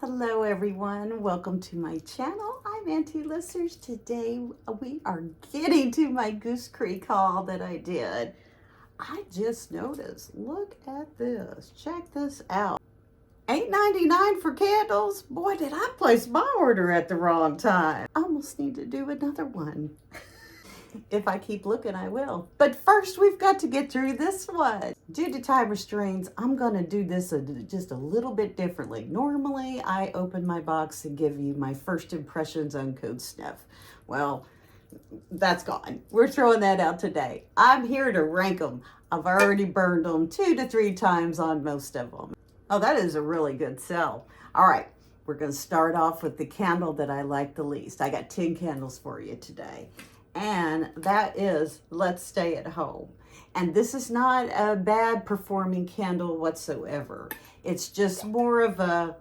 Hello everyone, welcome to my channel. I'm Auntie Lissers. Today we are getting to my Goose Creek haul that I did. I just noticed, look at this, check this out. $8.99 for candles. Boy, did I place my order at the wrong time. I almost need to do another one. If I keep looking, I will. But first, we've got to get through this one. Due to time restraints, I'm going to do this just a little bit differently. Normally, I open my box and give you my first impressions on Code Sniff. Well, that's gone. We're throwing that out today. I'm here to rank them. I've already burned them 2 to 3 times on most of them. Oh, that is a really good sell. All right, we're going to start off with the candle that I like the least. I got 10 candles for you today. And that is Let's Stay at Home. And this is not a bad performing candle whatsoever. It's just more of a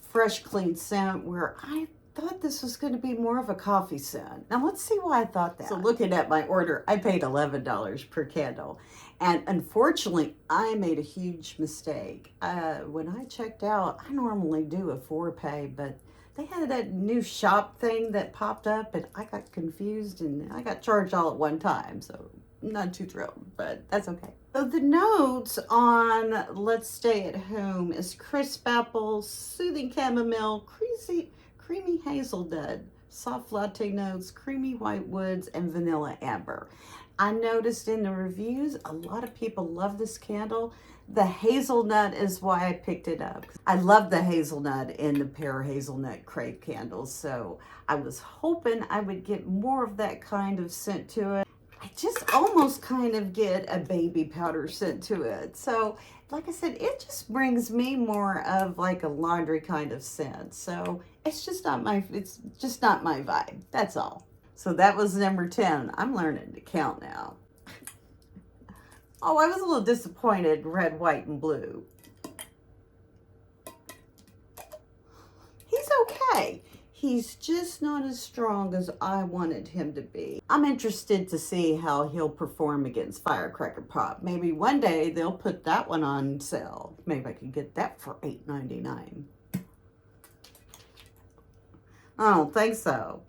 fresh, clean scent where I thought this was going to be more of a coffee scent. Now let's see why I thought that. So looking at my order, I paid $11 per candle. And unfortunately, I made a huge mistake. When I checked out, I normally do a 4-pay, but they had that new shop thing that popped up and I got confused and I got charged all at one time. So I'm not too thrilled, but that's okay. So the notes on Let's Stay at Home is crisp apple, soothing chamomile, creamy hazelnut, soft latte notes, creamy white woods, and vanilla amber. I noticed in the reviews, a lot of people love this candle. The hazelnut is why I picked it up. I love the hazelnut in the pear hazelnut crepe candles, so I was hoping I would get more of that kind of scent to it. I just almost kind of get a baby powder scent to it. So, like I said, it just brings me more of like a laundry kind of scent. So it's just not my vibe. That's all. So that was number 10. I'm learning to count now. Oh, I was a little disappointed, red, white, and blue. He's okay. He's just not as strong as I wanted him to be. I'm interested to see how he'll perform against Firecracker Pop. Maybe one day they'll put that one on sale. Maybe I could get that for $8.99. I don't think so.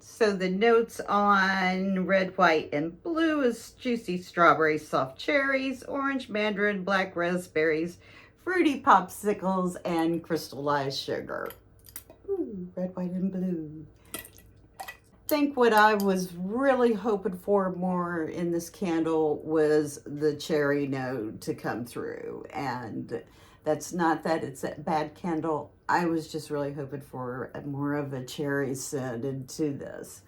So the notes on red, white, and blue is juicy strawberries, soft cherries, orange mandarin, black raspberries, fruity popsicles, and crystallized sugar. Ooh, red, white, and blue. I think what I was really hoping for more in this candle was the cherry note to come through. And that's not that it's a bad candle. I was just really hoping for more of a cherry scent into this.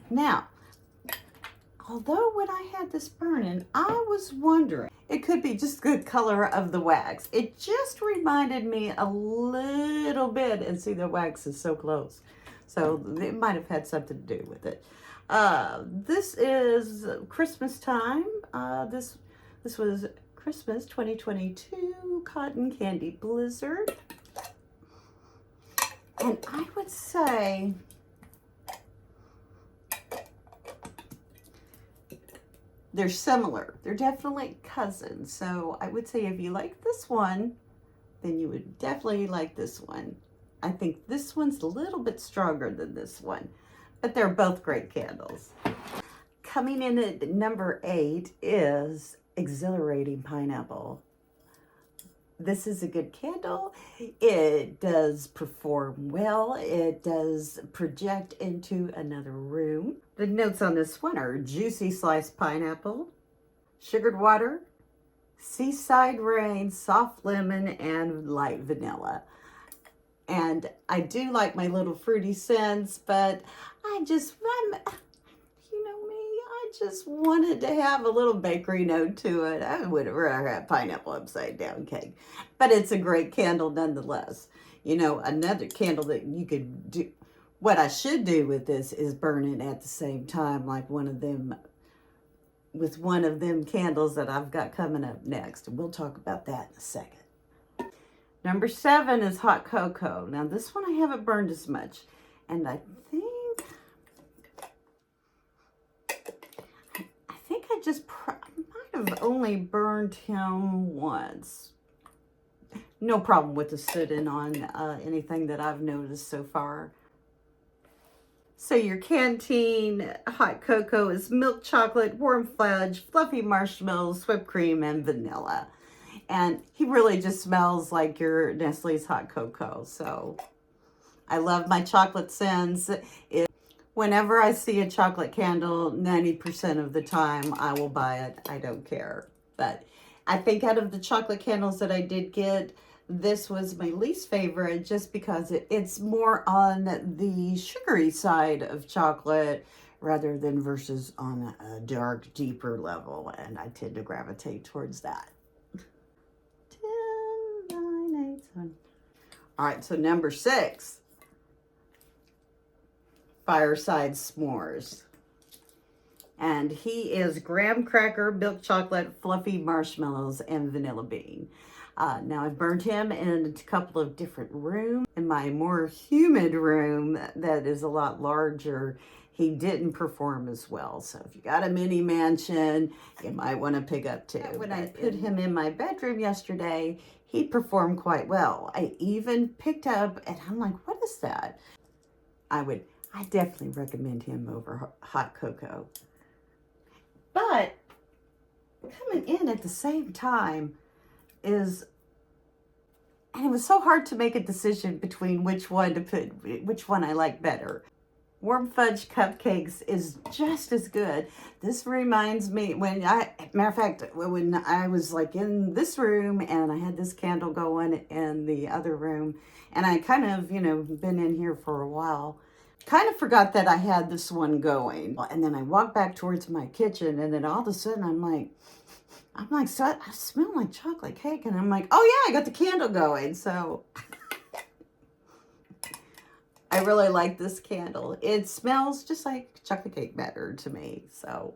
Now, although when I had this burning, I was wondering, it could be just the color of the wax. It just reminded me a little bit, and see, the wax is so close. So it might have had something to do with it. This is Christmas time. This was Christmas 2022 Cotton Candy Blizzard. And I would say they're similar. They're definitely cousins. So I would say if you like this one, then you would definitely like this one. I think this one's a little bit stronger than this one, but they're both great candles. Coming in at number 8 is Exhilarating Pineapple. This is a good candle. It does perform well. It does project into another room. The notes on this one are juicy sliced pineapple, sugared water, seaside rain, soft lemon, and light vanilla. And I do like my little fruity scents, but you know me, I just wanted to have a little bakery note to it. I would have rather had pineapple upside down cake, but it's a great candle nonetheless. You know, another candle that you could do, what I should do with this is burn it at the same time, like one of them candles that I've got coming up next. And we'll talk about that in a second. Number 7 is Hot Cocoa. Now this one I haven't burned as much, and I think I might have only burned him once. No problem with the sitting on anything that I've noticed so far. So your canteen hot cocoa is milk chocolate, warm fudge, fluffy marshmallows, whipped cream, and vanilla. And he really just smells like your Nestle's hot cocoa. So I love my chocolate scents. Whenever I see a chocolate candle, 90% of the time I will buy it. I don't care. But I think out of the chocolate candles that I did get, this was my least favorite just because it's more on the sugary side of chocolate rather than versus on a dark, deeper level. And I tend to gravitate towards that. 10, 9, 8, 7. All right, so number 6. Fireside S'mores. And he is graham cracker, milk chocolate, fluffy marshmallows, and vanilla bean. Now I've burned him in a couple of different rooms. In my more humid room that is a lot larger, he didn't perform as well. So if you got a mini mansion, you might want to pick up 2. When I put him in my bedroom yesterday, he performed quite well. I even picked up, and I'm like, what is that? I definitely recommend him over hot cocoa. But coming in at the same time and it was so hard to make a decision between which one I like better. Warm fudge cupcakes is just as good. This reminds me matter of fact, when I was like in this room and I had this candle going in the other room, and I kind of, been in here for a while, kind of forgot that I had this one going. And then I walked back towards my kitchen, and then all of a sudden I'm like, so I smell like chocolate cake. And I'm like, oh yeah, I got the candle going. So I really like this candle. It smells just like chocolate cake batter to me. So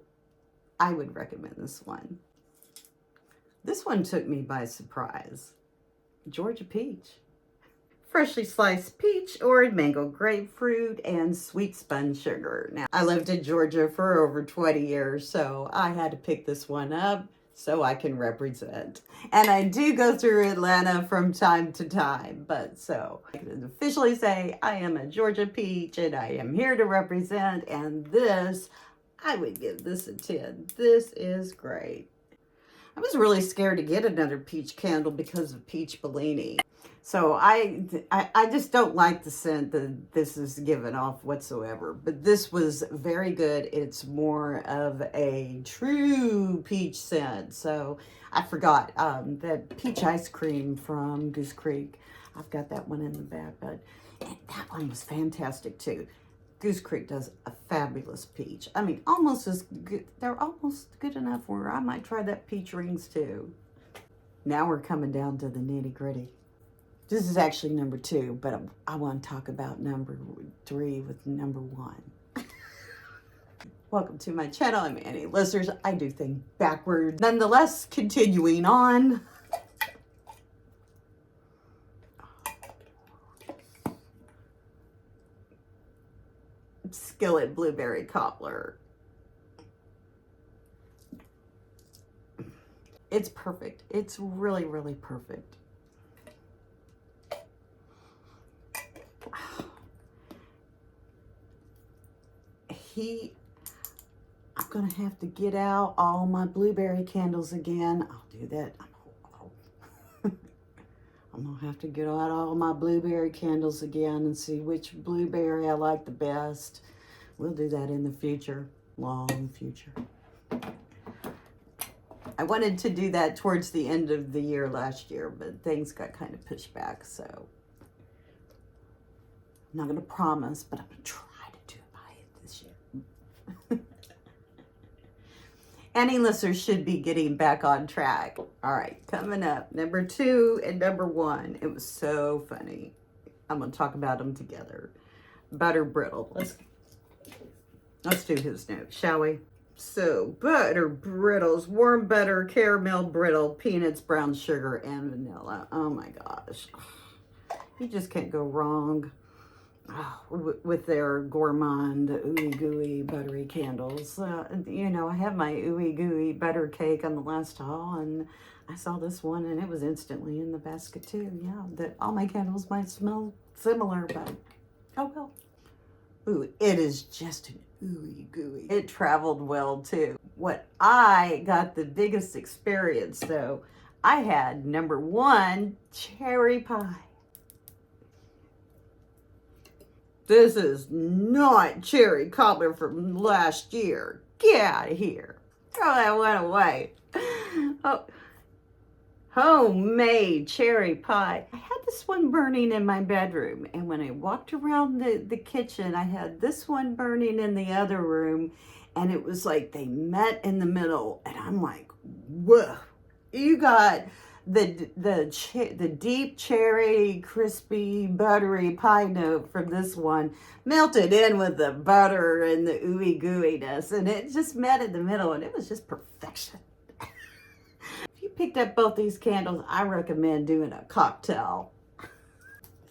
I would recommend this one. This one took me by surprise. Georgia peach. Freshly sliced peach, orange, mango, grapefruit, and sweet spun sugar. Now, I lived in Georgia for over 20 years, so I had to pick this one up so I can represent. And I do go through Atlanta from time to time, but so I can officially say I am a Georgia peach and I am here to represent, and this, I would give this a 10. This is great. I was really scared to get another peach candle because of peach Bellini. So I just don't like the scent that this is giving off whatsoever. But this was very good. It's more of a true peach scent. So I forgot that peach ice cream from Goose Creek. I've got that one in the back, but that one was fantastic too. Goose Creek does a fabulous peach. I mean, almost as good. They're almost good enough where I might try that peach rings too. Now we're coming down to the nitty gritty. This is actually number 2, but I want to talk about number 3 with number 1. Welcome to my channel. I'm Auntie Lissers. I do things backwards. Nonetheless, continuing on. Skillet blueberry cobbler. It's perfect. It's really, really perfect. I'm going to have to get out all my blueberry candles again. I'll do that. I'm going to have to get out all my blueberry candles again and see which blueberry I like the best. We'll do that in the future, long future. I wanted to do that towards the end of the year last year, but things got kind of pushed back, so I'm not going to promise, but I'm going to try to do it by this year. Auntie Lissers should be getting back on track. All right, coming up, number 2 and number 1. It was so funny. I'm going to talk about them together. Butter brittle. Let's do his note, shall we? So, butter brittles, warm butter, caramel brittle, peanuts, brown sugar, and vanilla. Oh my gosh. You just can't go wrong with their gourmand, ooey gooey, buttery candles. I have my ooey gooey butter cake on the last haul, and I saw this one and it was instantly in the basket too. Yeah, all my candles might smell similar, but oh well. Ooh, it is just an ooey gooey. It traveled well too. What I got the biggest experience though, I had number 1, cherry pie. This is not cherry cobbler from last year. Get out of here. Oh, that went away. Oh, homemade cherry pie. I had this one burning in my bedroom, and when I walked around the kitchen, I had this one burning in the other room, and it was like they met in the middle, and I'm like, whoa. You got the deep cherry, crispy, buttery pie note from this one melted in with the butter and the ooey gooiness, and it just met in the middle, and it was just perfection. If you picked up both these candles, I recommend doing a cocktail.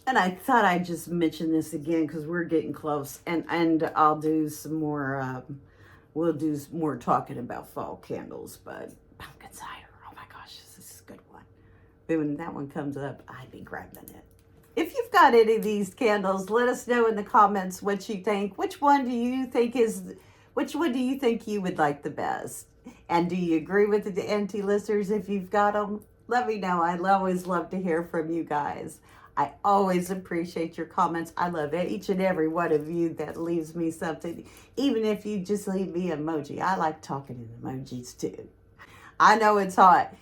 And I thought I'd just mention this again because we're getting close, and I'll do some more. We'll do more talking about fall candles, but pumpkin cider. Oh my gosh, this is a good one. When that one comes up, I'd be grabbing it. If you've got any of these candles, let us know in the comments what you think. Which one do you think you would like the best? And do you agree with the anti-lissers if you've got them? Let me know. I always love to hear from you guys. I always appreciate your comments. I love each and every one of you that leaves me something. Even if you just leave me an emoji. I like talking in emojis too. I know it's hot.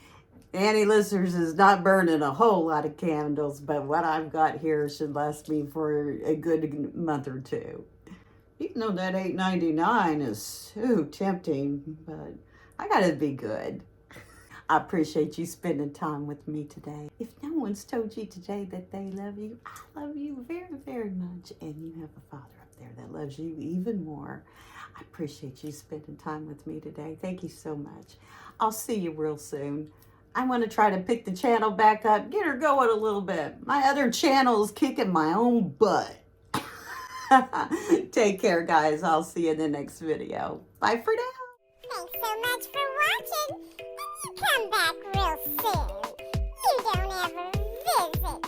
Anti-lissers is not burning a whole lot of candles, but what I've got here should last me for a good month or two. Even though that $8.99 is so tempting, but I gotta be good. I appreciate you spending time with me today. If no one's told you today that they love you, I love you very, very much. And you have a Father up there that loves you even more. I appreciate you spending time with me today. Thank you so much. I'll see you real soon. I want to try to pick the channel back up, get her going a little bit. My other channel is kicking my own butt. Take care, guys. I'll see you in the next video. Bye for now. Thanks so much for watching, and you come back real soon. You don't ever visit